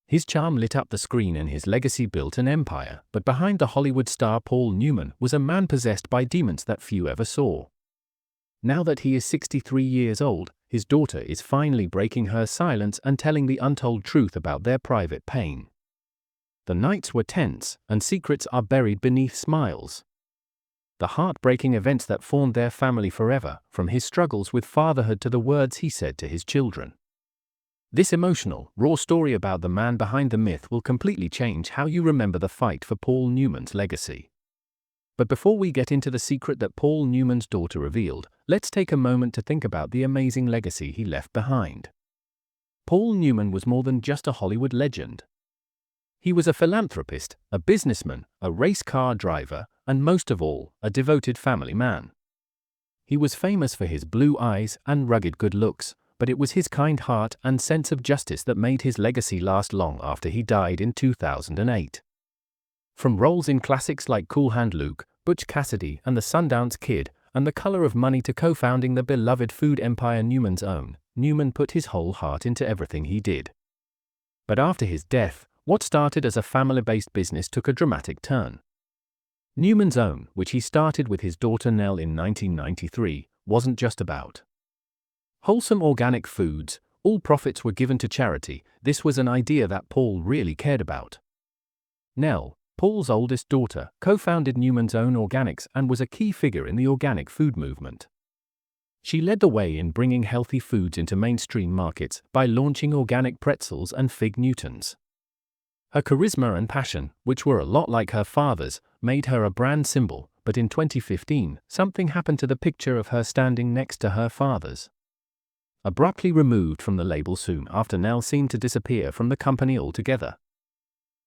His charm lit up the screen and his legacy built an empire, but behind the Hollywood star Paul Newman was a man possessed by demons that few ever saw. Now that he is 63 years old, his daughter is finally breaking her silence and telling the untold truth about their private pain. The nights were tense, and secrets are buried beneath smiles. The heartbreaking events that formed their family forever, from his struggles with fatherhood to the words he said to his children. This emotional, raw story about the man behind the myth will completely change how you remember the fight for Paul Newman's legacy. But before we get into the secret that Paul Newman's daughter revealed, let's take a moment to think about the amazing legacy he left behind. Paul Newman was more than just a Hollywood legend. He was a philanthropist, a businessman, a race car driver, and most of all, a devoted family man. He was famous for his blue eyes and rugged good looks, but it was his kind heart and sense of justice that made his legacy last long after he died in 2008. From roles in classics like Cool Hand Luke, Butch Cassidy and the Sundance Kid, and The Color of Money to co-founding the beloved food empire Newman's Own, Newman put his whole heart into everything he did. But after his death, what started as a family-based business took a dramatic turn. Newman's Own, which he started with his daughter Nell in 1993, wasn't just about wholesome organic foods. All profits were given to charity. This was an idea that Paul really cared about. Nell, Paul's oldest daughter, co-founded Newman's Own Organics and was a key figure in the organic food movement. She led the way in bringing healthy foods into mainstream markets by launching organic pretzels and fig Newtons. Her charisma and passion, which were a lot like her father's, made her a brand symbol, but in 2015, something happened to the picture of her standing next to her father's. Abruptly removed from the label soon after, Nell seemed to disappear from the company altogether.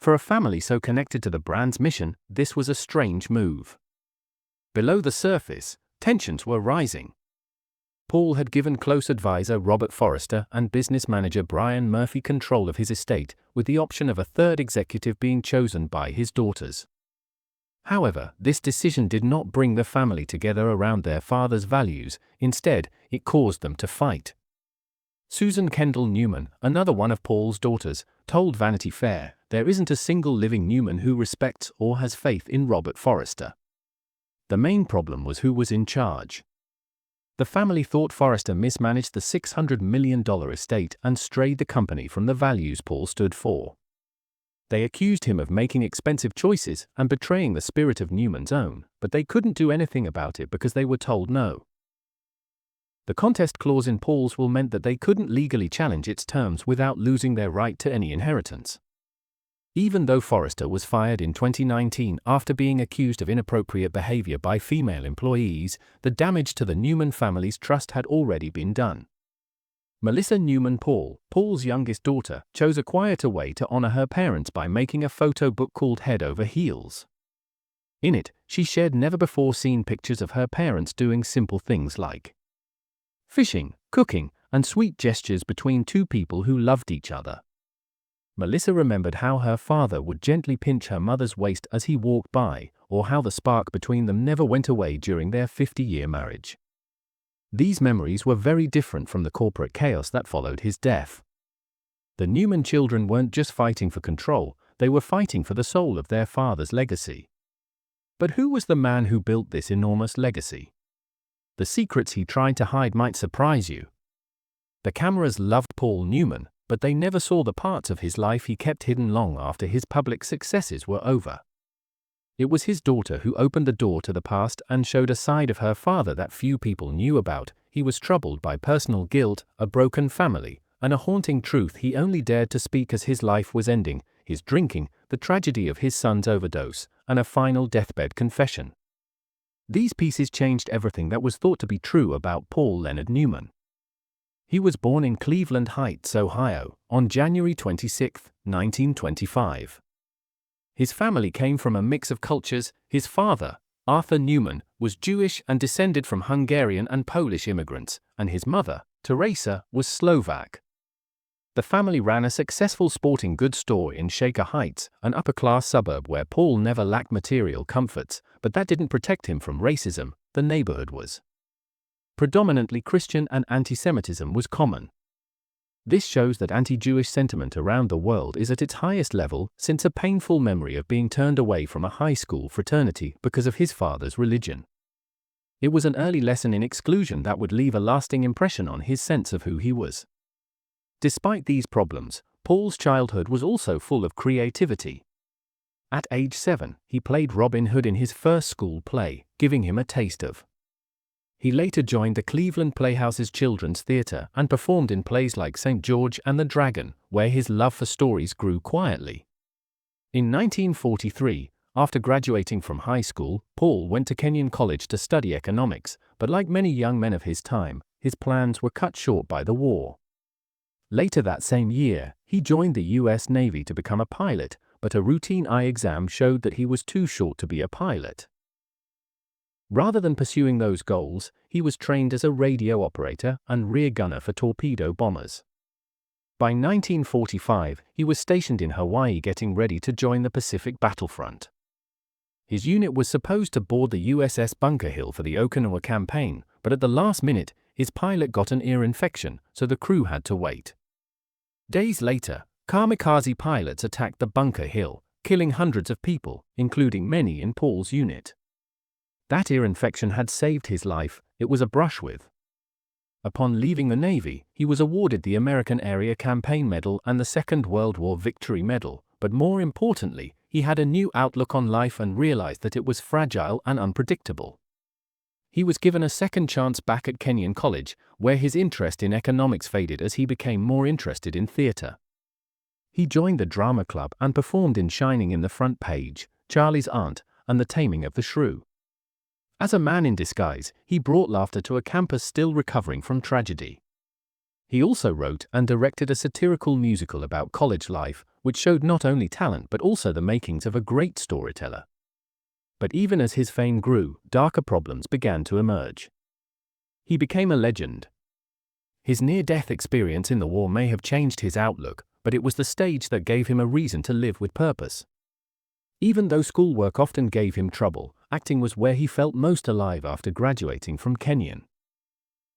For a family so connected to the brand's mission, this was a strange move. Below the surface, tensions were rising. Paul had given close advisor Robert Forrester and business manager Brian Murphy control of his estate, with the option of a third executive being chosen by his daughters. However, this decision did not bring the family together around their father's values. Instead, it caused them to fight. Susan Kendall Newman, another one of Paul's daughters, told Vanity Fair, "There isn't a single living Newman who respects or has faith in Robert Forrester." The main problem was who was in charge. The family thought Forrester mismanaged the $600 million estate and strayed the company from the values Paul stood for. They accused him of making expensive choices and betraying the spirit of Newman's Own, but they couldn't do anything about it because they were told no. The contest clause in Paul's will meant that they couldn't legally challenge its terms without losing their right to any inheritance. Even though Forrester was fired in 2019 after being accused of inappropriate behavior by female employees, the damage to the Newman family's trust had already been done. Melissa Newman Paul, Paul's youngest daughter, chose a quieter way to honor her parents by making a photo book called Head Over Heels. In it, she shared never-before-seen pictures of her parents doing simple things like fishing, cooking, and sweet gestures between two people who loved each other. Melissa remembered how her father would gently pinch her mother's waist as he walked by, or how the spark between them never went away during their 50-year marriage. These memories were very different from the corporate chaos that followed his death. The Newman children weren't just fighting for control, they were fighting for the soul of their father's legacy. But who was the man who built this enormous legacy? The secrets he tried to hide might surprise you. The cameras loved Paul Newman, but they never saw the parts of his life he kept hidden long after his public successes were over. It was his daughter who opened the door to the past and showed a side of her father that few people knew about. He was troubled by personal guilt, a broken family, and a haunting truth he only dared to speak as his life was ending: his drinking, the tragedy of his son's overdose, and a final deathbed confession. These pieces changed everything that was thought to be true about Paul Leonard Newman. He was born in Cleveland Heights, Ohio, on January 26, 1925. His family came from a mix of cultures. His father, Arthur Newman, was Jewish and descended from Hungarian and Polish immigrants, and his mother, Teresa, was Slovak. The family ran a successful sporting goods store in Shaker Heights, an upper-class suburb where Paul never lacked material comforts, but that didn't protect him from racism. The neighborhood was predominantly Christian and anti-Semitism was common. This shows that anti-Jewish sentiment around the world is at its highest level since a painful memory of being turned away from a high school fraternity because of his father's religion. It was an early lesson in exclusion that would leave a lasting impression on his sense of who he was. Despite these problems, Paul's childhood was also full of creativity. At age 7, he played Robin Hood in his first school play, giving him a taste of. He later joined the Cleveland Playhouse's Children's Theatre and performed in plays like St. George and the Dragon, where his love for stories grew quietly. In 1943, after graduating from high school, Paul went to Kenyon College to study economics, but like many young men of his time, his plans were cut short by the war. Later that same year, he joined the U.S. Navy to become a pilot, but a routine eye exam showed that he was too short to be a pilot. Rather than pursuing those goals, he was trained as a radio operator and rear gunner for torpedo bombers. By 1945, he was stationed in Hawaii getting ready to join the Pacific battlefront. His unit was supposed to board the USS Bunker Hill for the Okinawa campaign, but at the last minute, his pilot got an ear infection, so the crew had to wait. Days later, kamikaze pilots attacked the Bunker Hill, killing hundreds of people, including many in Paul's unit. That ear infection had saved his life, it was a brush with. Upon leaving the Navy, he was awarded the American Area Campaign Medal and the Second World War Victory Medal, but more importantly, he had a new outlook on life and realized that it was fragile and unpredictable. He was given a second chance back at Kenyon College, where his interest in economics faded as he became more interested in theater. He joined the drama club and performed in Shining in the Front Page, Charlie's Aunt, and The Taming of the Shrew. As a man in disguise, he brought laughter to a campus still recovering from tragedy. He also wrote and directed a satirical musical about college life, which showed not only talent but also the makings of a great storyteller. But even as his fame grew, darker problems began to emerge. He became a legend. His near-death experience in the war may have changed his outlook, but it was the stage that gave him a reason to live with purpose. Even though schoolwork often gave him trouble, acting was where he felt most alive after graduating from Kenyon.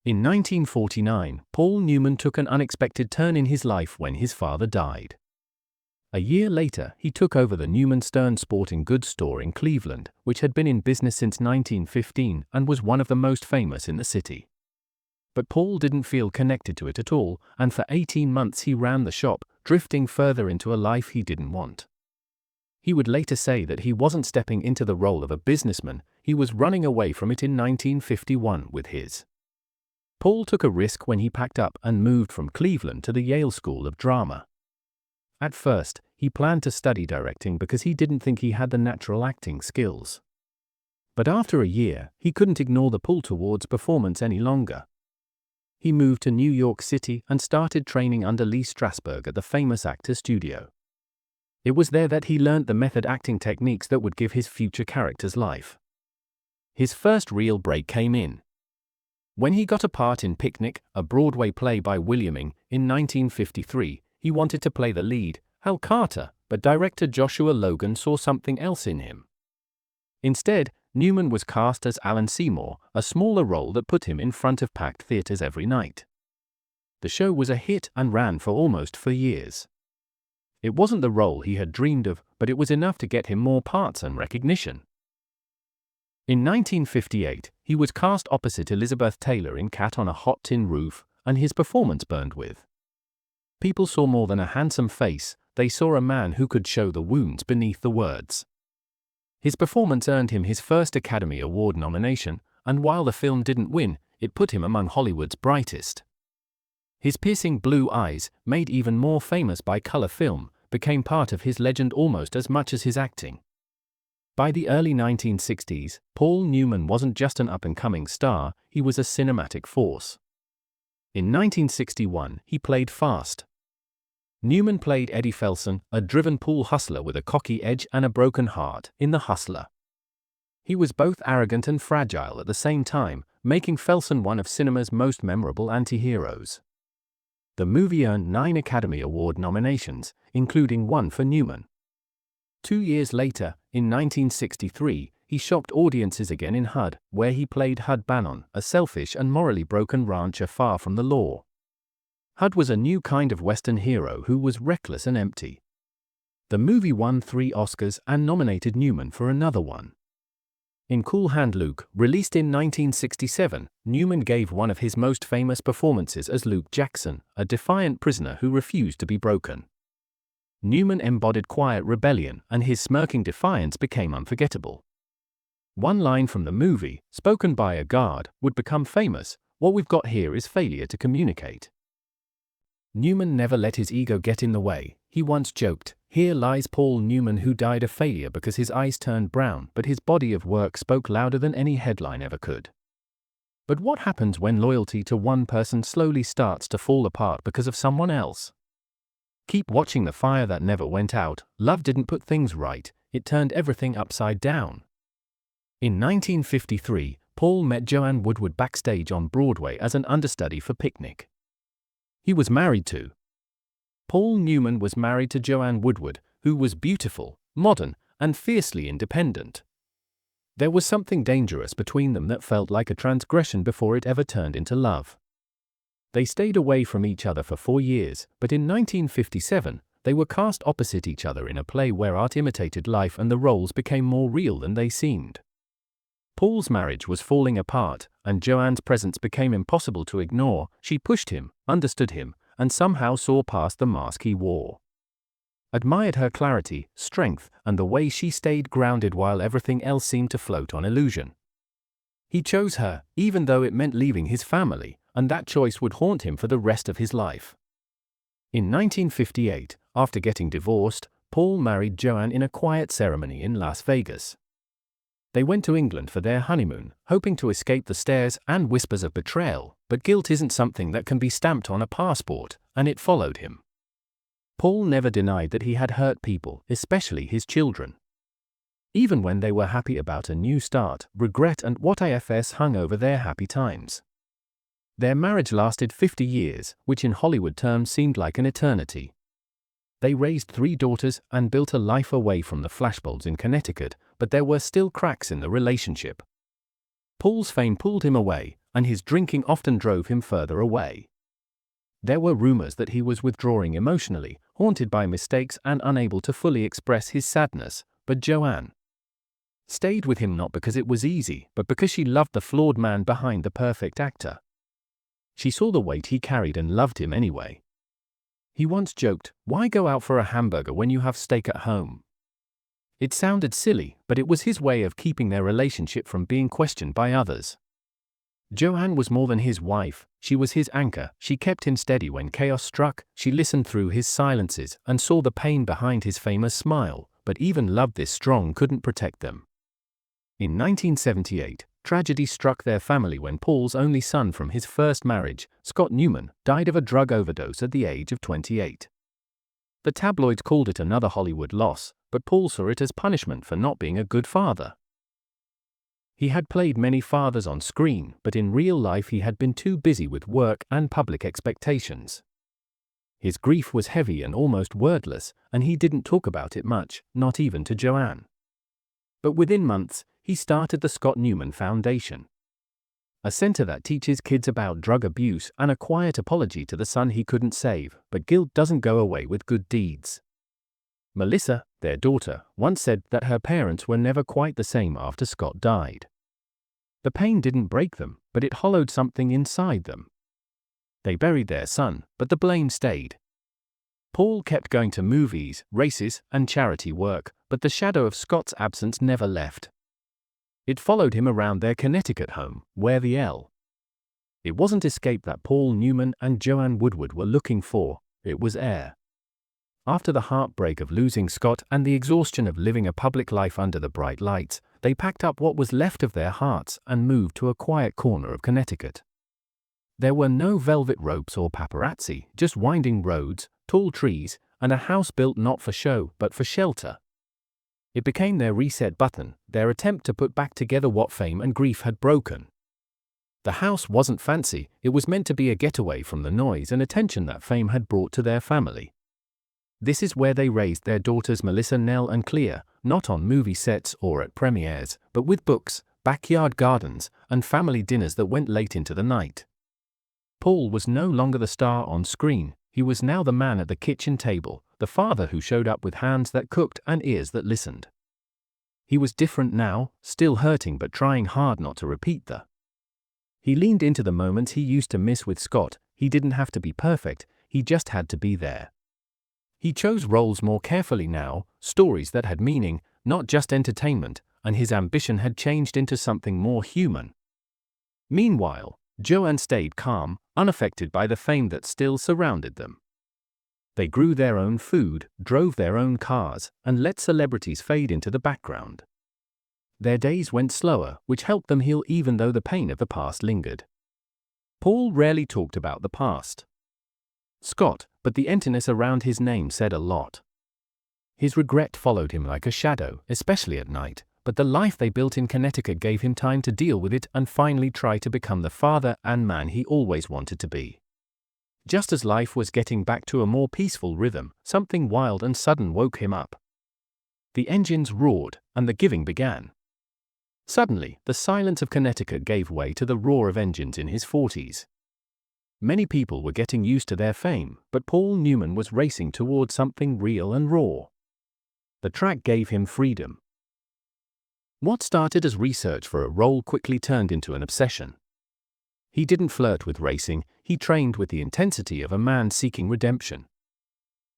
In 1949, Paul Newman took an unexpected turn in his life when his father died. A year later, he took over the Newman Stern sporting goods store in Cleveland, which had been in business since 1915 and was one of the most famous in the city. But Paul didn't feel connected to it at all, and for 18 months he ran the shop, drifting further into a life he didn't want. He would later say that he wasn't stepping into the role of a businessman, he was running away from it in 1951 with his. Paul took a risk when he packed up and moved from Cleveland to the Yale School of Drama. At first, he planned to study directing because he didn't think he had the natural acting skills. But after a year, he couldn't ignore the pull towards performance any longer. He moved to New York City and started training under Lee Strasberg at the famous Actors Studio. It was there that he learned the method acting techniques that would give his future characters life. His first real break came in when he got a part in Picnic, a Broadway play by Williaming, in 1953. He wanted to play the lead, Hal Carter, but director Joshua Logan saw something else in him. Instead, Newman was cast as Alan Seymour, a smaller role that put him in front of packed theaters every night. The show was a hit and ran for almost 4 years. It wasn't the role he had dreamed of, but it was enough to get him more parts and recognition. In 1958, he was cast opposite Elizabeth Taylor in Cat on a Hot Tin Roof, and his performance burned with. People saw more than a handsome face, they saw a man who could show the wounds beneath the words. His performance earned him his first Academy Award nomination, and while the film didn't win, it put him among Hollywood's brightest. His piercing blue eyes, made even more famous by color film, became part of his legend almost as much as his acting. By the early 1960s, Paul Newman wasn't just an up-and-coming star, he was a cinematic force. In 1961, he played Fast. Newman played Eddie Felson, a driven pool hustler with a cocky edge and a broken heart, in The Hustler. He was both arrogant and fragile at the same time, making Felson one of cinema's most memorable anti-heroes. The movie earned 9 Academy Award nominations, including 1 for Newman. 2 years later, in 1963, he shocked audiences again in HUD, where he played Hud Bannon, a selfish and morally broken rancher far from the law. Hud was a new kind of Western hero who was reckless and empty. The movie won 3 Oscars and nominated Newman for another one. In Cool Hand Luke, released in 1967, Newman gave one of his most famous performances as Luke Jackson, a defiant prisoner who refused to be broken. Newman embodied quiet rebellion, and his smirking defiance became unforgettable. One line from the movie, spoken by a guard, would become famous: "What we've got here is failure to communicate." Newman never let his ego get in the way. He once joked, "Here lies Paul Newman who died a failure because his eyes turned brown, but his body of work spoke louder than any headline ever could." But what happens when loyalty to one person slowly starts to fall apart because of someone else? Keep watching the fire that never went out. Love didn't put things right, it turned everything upside down. In 1953, Paul met Joanne Woodward backstage on Broadway as an understudy for Picnic. He was married to. Paul Newman was married to Joanne Woodward, who was beautiful, modern, and fiercely independent. There was something dangerous between them that felt like a transgression before it ever turned into love. They stayed away from each other for 4 years, but in 1957, they were cast opposite each other in a play where art imitated life and the roles became more real than they seemed. Paul's marriage was falling apart, and Joanne's presence became impossible to ignore. She pushed him, understood him, and somehow saw past the mask he wore. Admired her clarity, strength, and the way she stayed grounded while everything else seemed to float on illusion. He chose her, even though it meant leaving his family, and that choice would haunt him for the rest of his life. In 1958, after getting divorced, Paul married Joanne in a quiet ceremony in Las Vegas. They went to England for their honeymoon, hoping to escape the stares and whispers of betrayal, but guilt isn't something that can be stamped on a passport, and it followed him. Paul never denied that he had hurt people, especially his children. Even when they were happy about a new start, regret and what ifs hung over their happy times. Their marriage lasted 50 years, which in Hollywood terms seemed like an eternity. They raised 3 daughters and built a life away from the flashbulbs in Connecticut, but there were still cracks in the relationship. Paul's fame pulled him away, and his drinking often drove him further away. There were rumors that he was withdrawing emotionally, haunted by mistakes and unable to fully express his sadness, but Joanne stayed with him not because it was easy, but because she loved the flawed man behind the perfect actor. She saw the weight he carried and loved him anyway. He once joked, "Why go out for a hamburger when you have steak at home?" It sounded silly, but it was his way of keeping their relationship from being questioned by others. Joanne was more than his wife, she was his anchor. She kept him steady when chaos struck, she listened through his silences and saw the pain behind his famous smile, but even love this strong couldn't protect them. In 1978, tragedy struck their family when Paul's only son from his first marriage, Scott Newman, died of a drug overdose at the age of 28. The tabloids called it another Hollywood loss, but Paul saw it as punishment for not being a good father. He had played many fathers on screen, but in real life he had been too busy with work and public expectations. His grief was heavy and almost wordless, and he didn't talk about it much, not even to Joanne. But within months, he started the Scott Newman Foundation, a center that teaches kids about drug abuse and a quiet apology to the son he couldn't save, but guilt doesn't go away with good deeds. Melissa, their daughter, once said that her parents were never quite the same after Scott died. The pain didn't break them, but it hollowed something inside them. They buried their son, but the blame stayed. Paul kept going to movies, races, and charity work, but the shadow of Scott's absence never left. It followed him around their Connecticut home, where the L. It wasn't escape that Paul Newman and Joanne Woodward were looking for, it was air. After the heartbreak of losing Scott and the exhaustion of living a public life under the bright lights, they packed up what was left of their hearts and moved to a quiet corner of Connecticut. There were no velvet ropes or paparazzi, just winding roads, tall trees, and a house built not for show but for shelter. It became their reset button, their attempt to put back together what fame and grief had broken. The house wasn't fancy, it was meant to be a getaway from the noise and attention that fame had brought to their family. This is where they raised their daughters Melissa, Nell, and Clea, not on movie sets or at premieres, but with books, backyard gardens, and family dinners that went late into the night. Paul was no longer the star on screen, he was now the man at the kitchen table, the father who showed up with hands that cooked and ears that listened. He was different now, still hurting but trying hard not to repeat the. He leaned into the moments he used to miss with Scott. He didn't have to be perfect, he just had to be there. He chose roles more carefully now, stories that had meaning, not just entertainment, and his ambition had changed into something more human. Meanwhile, Joanne stayed calm, unaffected by the fame that still surrounded them. They grew their own food, drove their own cars, and let celebrities fade into the background. Their days went slower, which helped them heal even though the pain of the past lingered. Paul rarely talked about the past. Scott, but the emptiness around his name said a lot. His regret followed him like a shadow, especially at night, but the life they built in Connecticut gave him time to deal with it and finally try to become the father and man he always wanted to be. Just as life was getting back to a more peaceful rhythm, something wild and sudden woke him up. The engines roared, and the giving began. Suddenly, the silence of Connecticut gave way to the roar of engines in his 40s. Many people were getting used to their fame, but Paul Newman was racing toward something real and raw. The track gave him freedom. What started as research for a role quickly turned into an obsession. He didn't flirt with racing, he trained with the intensity of a man seeking redemption.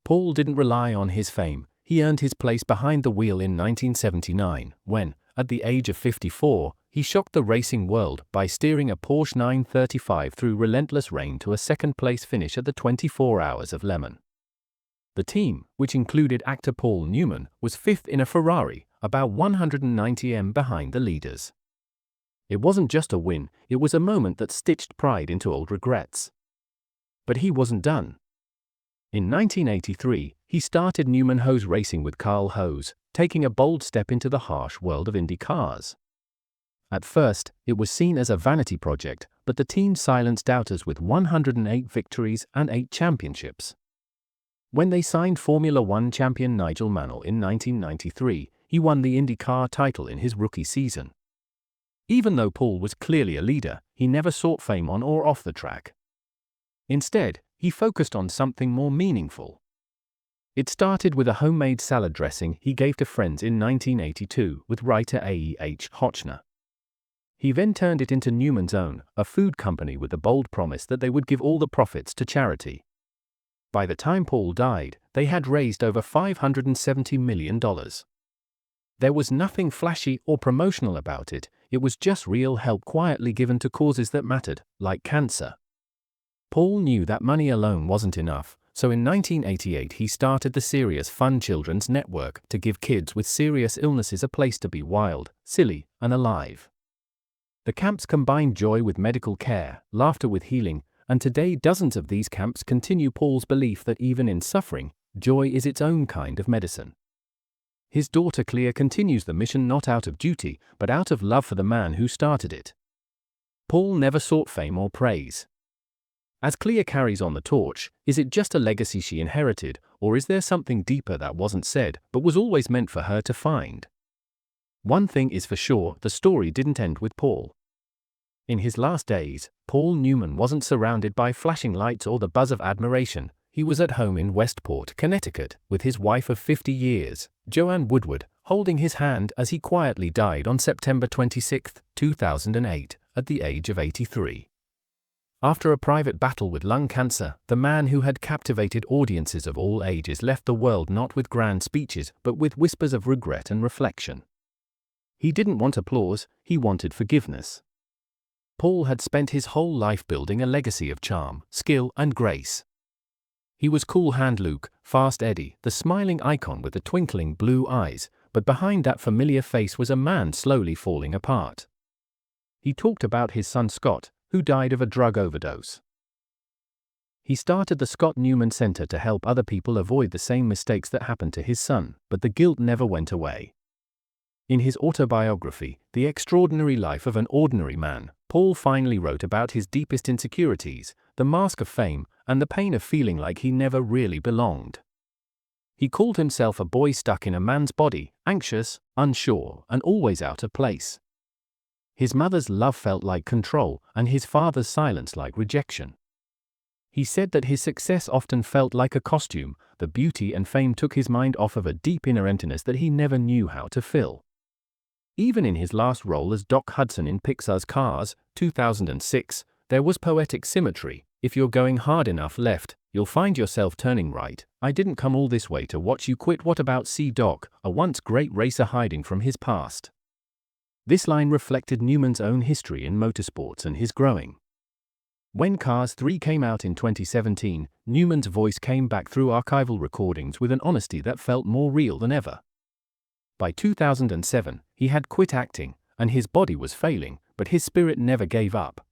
Paul didn't rely on his fame, he earned his place behind the wheel in 1979, when, at the age of 54, he shocked the racing world by steering a Porsche 935 through relentless rain to a second-place finish at the 24 Hours of Le Mans. The team, which included actor Paul Newman, was fifth in a Ferrari, about 190 m behind the leaders. It wasn't just a win, it was a moment that stitched pride into old regrets. But he wasn't done. In 1983, he started Newman Hose Racing with Carl Hose, taking a bold step into the harsh world of Indy cars. At first, it was seen as a vanity project, but the team silenced doubters with 108 victories and 8 championships. When they signed Formula One champion Nigel Mansell in 1993, he won the IndyCar title in his rookie season. Even though Paul was clearly a leader, he never sought fame on or off the track. Instead, he focused on something more meaningful. It started with a homemade salad dressing he gave to friends in 1982 with writer A.E.H. Hochner. He then turned it into Newman's Own, a food company with the bold promise that they would give all the profits to charity. By the time Paul died, they had raised over $570 million. There was nothing flashy or promotional about it, it was just real help quietly given to causes that mattered, like cancer. Paul knew that money alone wasn't enough, so in 1988 he started the Serious Fun Children's Network to give kids with serious illnesses a place to be wild, silly, and alive. The camps combined joy with medical care, laughter with healing, and today dozens of these camps continue Paul's belief that even in suffering, joy is its own kind of medicine. His daughter Clea continues the mission not out of duty, but out of love for the man who started it. Paul never sought fame or praise. As Clea carries on the torch, is it just a legacy she inherited, or is there something deeper that wasn't said, but was always meant for her to find? One thing is for sure, the story didn't end with Paul. In his last days, Paul Newman wasn't surrounded by flashing lights or the buzz of admiration. He was at home in Westport, Connecticut, with his wife of 50 years, Joanne Woodward, holding his hand as he quietly died on September 26, 2008, at the age of 83. After a private battle with lung cancer, the man who had captivated audiences of all ages left the world not with grand speeches but with whispers of regret and reflection. He didn't want applause, he wanted forgiveness. Paul had spent his whole life building a legacy of charm, skill, and grace. He was Cool Hand Luke, Fast Eddie, the smiling icon with the twinkling blue eyes, but behind that familiar face was a man slowly falling apart. He talked about his son Scott, who died of a drug overdose. He started the Scott Newman Center to help other people avoid the same mistakes that happened to his son, but the guilt never went away. In his autobiography, The Extraordinary Life of an Ordinary Man, Paul finally wrote about his deepest insecurities, the mask of fame, and the pain of feeling like he never really belonged. He called himself a boy stuck in a man's body, anxious, unsure, and always out of place. His mother's love felt like control, and his father's silence like rejection. He said that his success often felt like a costume. The beauty and fame took his mind off of a deep inner emptiness that he never knew how to fill. Even in his last role as Doc Hudson in Pixar's Cars, 2006, there was poetic symmetry. If you're going hard enough left, you'll find yourself turning right. I didn't come all this way to watch you quit. What about Doc, a once great racer hiding from his past? This line reflected Newman's own history in motorsports and his growing. When Cars 3 came out in 2017, Newman's voice came back through archival recordings with an honesty that felt more real than ever. By 2007, he had quit acting, and his body was failing, but his spirit never gave up.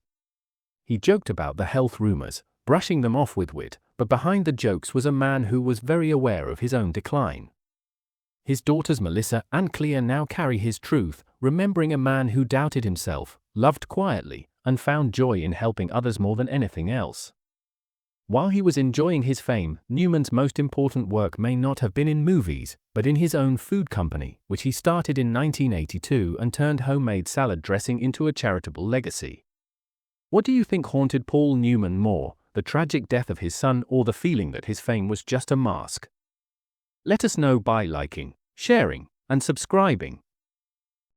He joked about the health rumors, brushing them off with wit, but behind the jokes was a man who was very aware of his own decline. His daughters Melissa and Clea now carry his truth, remembering a man who doubted himself, loved quietly, and found joy in helping others more than anything else. While he was enjoying his fame, Newman's most important work may not have been in movies, but in his own food company, which he started in 1982 and turned homemade salad dressing into a charitable legacy. What do you think haunted Paul Newman more, the tragic death of his son or the feeling that his fame was just a mask? Let us know by liking, sharing, and subscribing.